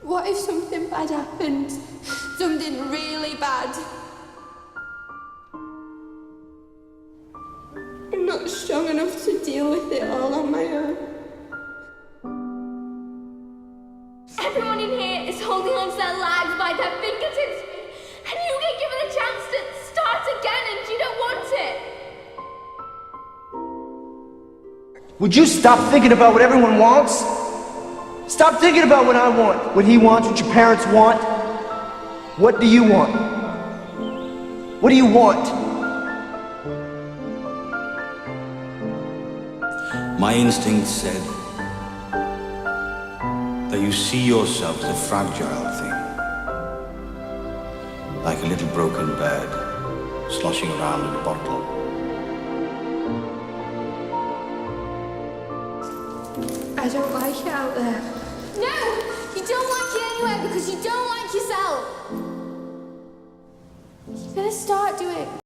What if something bad happened? Something really bad? I'm not strong enough to deal with it all on my own. Everyone in here is holding on to their lives by their fingertips, and you get given a chance to start again and you don't want it. Would you stop thinking about what everyone wants? Stop thinking about what I want, what he wants, what your parents want. What do you want? What do you want? My instinct said that you see yourself as a fragile thing, like a little broken bird sloshing around in a bottle. I don't like it out there. No, you don't like it anywhere because you don't like yourself. You better start doing